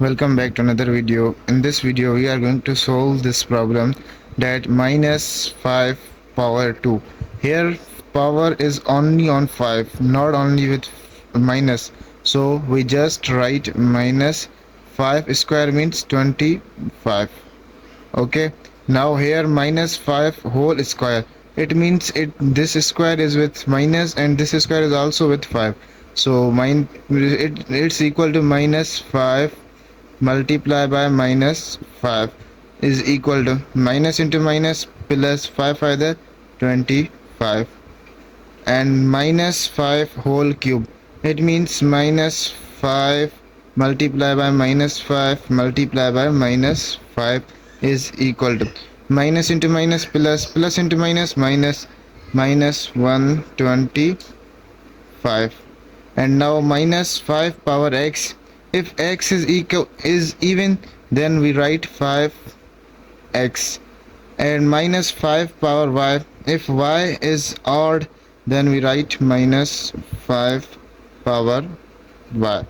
Welcome back to another video. In this video we are going to solve this problem, that minus 5 power 2. Here power is only on 5, not only with minus. So we just write minus 5 square means 25. Okay, now here minus 5 whole square, it means this square is with minus and this square is also with 5. So it's equal to minus 5 multiply by minus 5 is equal to minus into minus plus 5 5 25, and minus 5 whole cube, it means minus 5 multiply by minus 5 multiply by minus 5 is equal to minus into minus plus, plus into minus minus, minus 125. And now minus 5 power x, if x is even, then we write 5x. And minus 5 power y, if y is odd, then we write minus 5 power y.